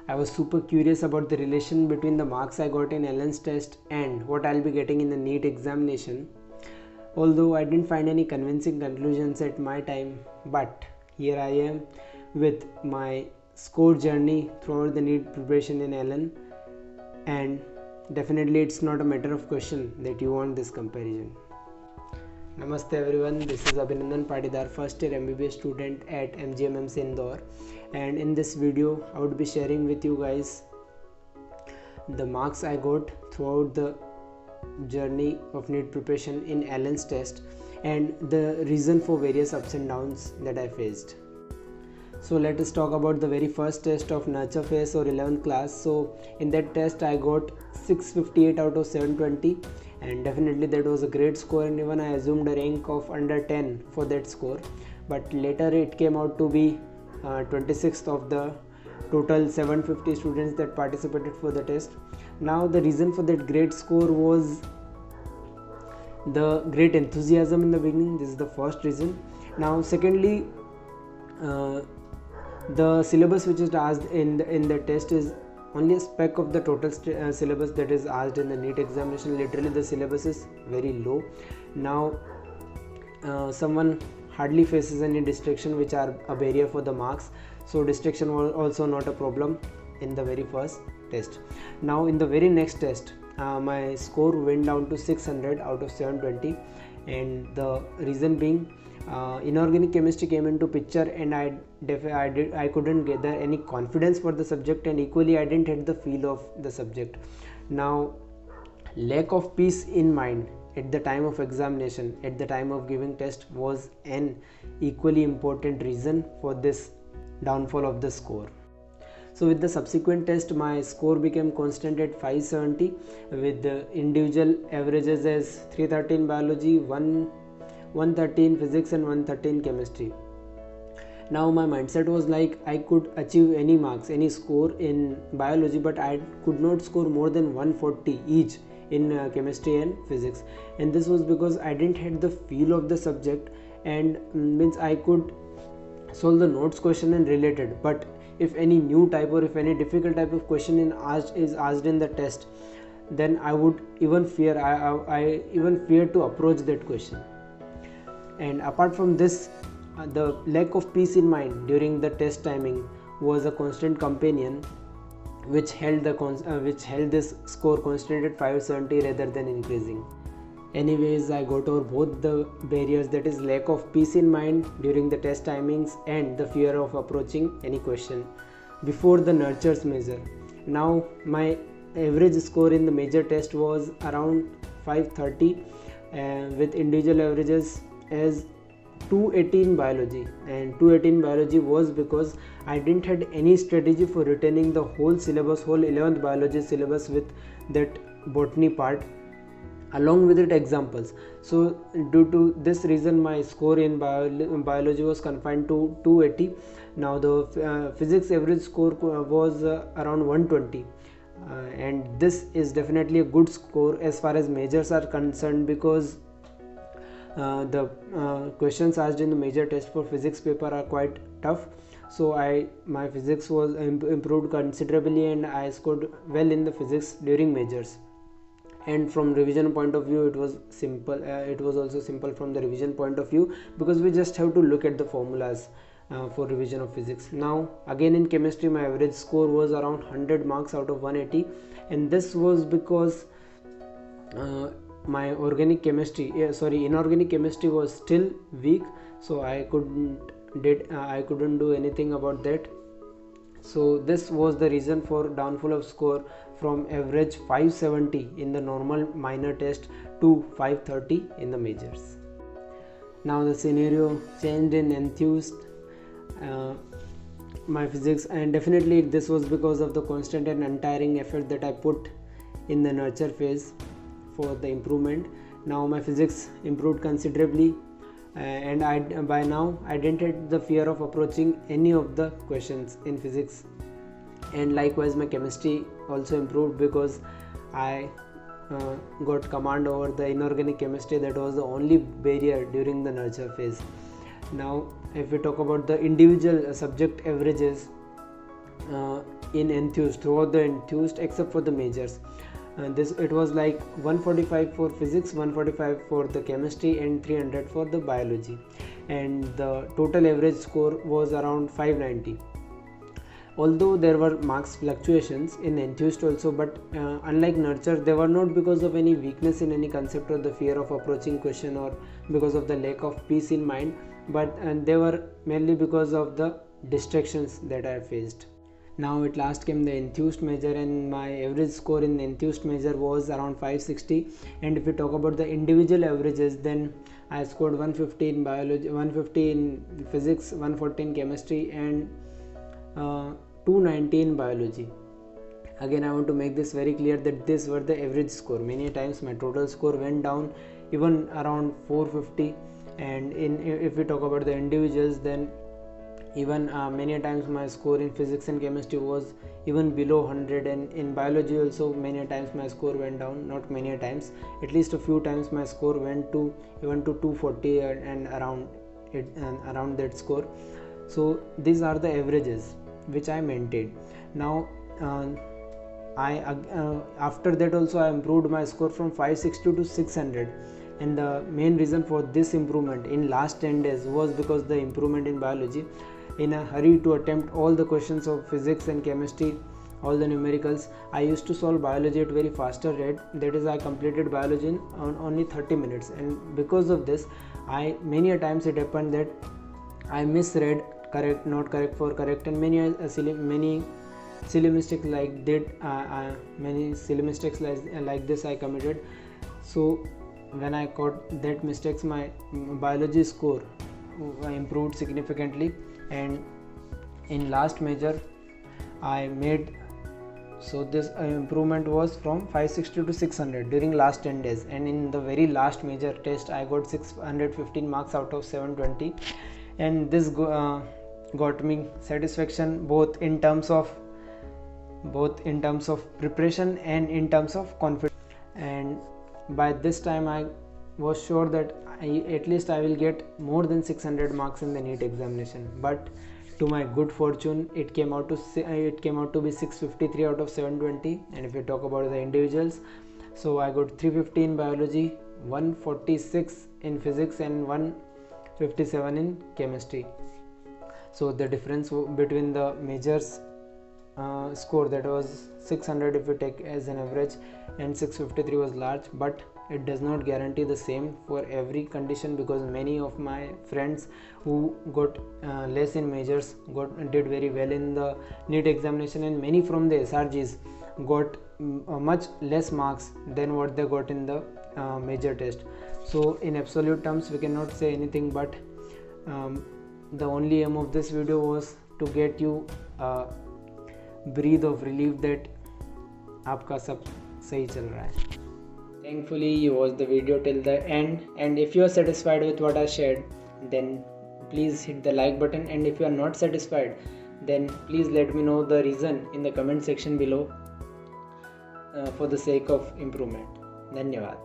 I was super curious about the relation between the marks I got in Allen's test and what I'll be getting in the NEET examination. Although I didn't find any convincing conclusions at my time, but here I am with my score journey throughout the NEET preparation in Allen, and definitely it's not a matter of question that you want this comparison. Namaste everyone, this is Abhinandan Patidar, first year MBBS student at MGMMC Indore, and in this video I would be sharing with you guys the marks I got throughout the journey of NEET preparation in Allen's test and the reason for various ups and downs that I faced. So let us talk about the very first test of nurture phase or 11th class. So in that test I got 658 out of 720, and definitely that was a great score, and even I assumed a rank of under 10 for that score, but later it came out to be 26th of the total 750 students that participated for the test. Now the reason for that great score was the great enthusiasm in the beginning. This is the first reason. Now secondly, the syllabus which is asked in the test is only a speck of the total syllabus that is asked in the NEET examination. Literally the syllabus is very low. Now someone hardly faces any distraction which are a barrier for the marks, so distraction was also not a problem in the very first test. Now in the very next test my score went down to 600 out of 720, and the reason being inorganic chemistry came into picture, and I couldn't gather any confidence for the subject, and equally I didn't have the feel of the subject. Now lack of peace in mind at the time of examination, at the time of giving test, was an equally important reason for this downfall of the score. So with the subsequent test my score became constant at 570 with the individual averages as 313 biology, 113 physics and 113 chemistry. Now my mindset was like I could achieve any marks, any score in biology, but I could not score more than 140 each in chemistry and physics, and this was because I didn't have the feel of the subject, and means I could solve the notes question and related, but if any new type or if any difficult type of question is asked in the test, then I would even fear, I even fear to approach that question. And apart from this, the lack of peace in mind during the test timing was a constant companion which held this score constant at 570 rather than increasing. Anyways, I got over both the barriers, that is lack of peace in mind during the test timings and the fear of approaching any question before the nurtures measure. Now my average score in the major test was around 530 with individual averages as 218 biology, and 218 biology was because I didn't had any strategy for retaining the whole syllabus, whole 11th biology syllabus with that botany part along with it examples. So due to this reason my score in biology was confined to 280. Now the physics average score was around 120, and this is definitely a good score as far as majors are concerned, because the questions asked in the major test for physics paper are quite tough. So my physics was improved considerably, and I scored well in the physics during majors. And from revision point of view it was simple, it was also simple from the revision point of view, because we just have to look at the formulas for revision of physics. Now again in chemistry my average score was around 100 marks out of 180, and this was because my inorganic chemistry was still weak, so I couldn't do anything about that. So this was the reason for downfall of score from average 570 in the normal minor test to 530 in the majors. Now the scenario changed in enthused my physics, and definitely this was because of the constant and untiring effort that I put in the nurture phase for the improvement. Now my physics improved considerably, and by now I didn't have the fear of approaching any of the questions in physics, and likewise my chemistry also improved because I got command over the inorganic chemistry. That was the only barrier during the nurture phase. Now if we talk about the individual subject averages, in enthused, throughout the enthused except for the majors. This it was like 145 for physics, 145 for the chemistry, and 300 for the biology, and the total average score was around 590. Although there were marks fluctuations in enthused also, but unlike nurture, they were not because of any weakness in any concept or the fear of approaching question or because of the lack of peace in mind, but they were mainly because of the distractions that I faced. Now at last came the enthused major, and my average score in the enthused major was around 560. And if we talk about the individual averages, then I scored 150 in biology, 150 in physics, 140 in chemistry, and 290 in biology. Again, I want to make this very clear that these were the average score. Many times my total score went down even around 450, and if we talk about the individuals, then even many times my score in physics and chemistry was even below 100, and in biology also many times my score went down. Not many times, at least a few times my score went to even to 240 and around it, and around that score. So these are the averages which I maintained. Now after that also I improved my score from 560 to 600, and the main reason for this improvement in last 10 days was because the improvement in biology. In a hurry to attempt all the questions of physics and chemistry, all the numericals, I used to solve biology at very faster rate. That is, I completed biology in only 30 minutes, and because of this, many a times it happened that I misread correct, not correct for correct, and many silly mistakes like this I committed. So when I caught that mistakes, my biology score improved significantly, and in last major I made, so this improvement was from 560 to 600 during last 10 days, and in the very last major test I got 615 marks out of 720, and this got me satisfaction both in terms of preparation and in terms of confidence. And by this time I was sure that at least I will get more than 600 marks in the NEET examination, but to my good fortune it came out to be 653 out of 720. And if we talk about the individuals, so I got 350 in biology, 146 in physics, and 157 in chemistry. So the difference between the majors score, that was 600 if we take as an average, and 653 was large, but it does not guarantee the same for every condition, because many of my friends who got less in majors did very well in the NEET examination, and many from the SRGs got much less marks than what they got in the major test. So in absolute terms we cannot say anything, but the only aim of this video was to get you breathe of relief that आपका सब सही चल रहा है. Thankfully you watched the video till the end, and if you are satisfied with what I shared, then please hit the like button, and if you are not satisfied, then please let me know the reason in the comment section below for the sake of improvement. धन्यवाद.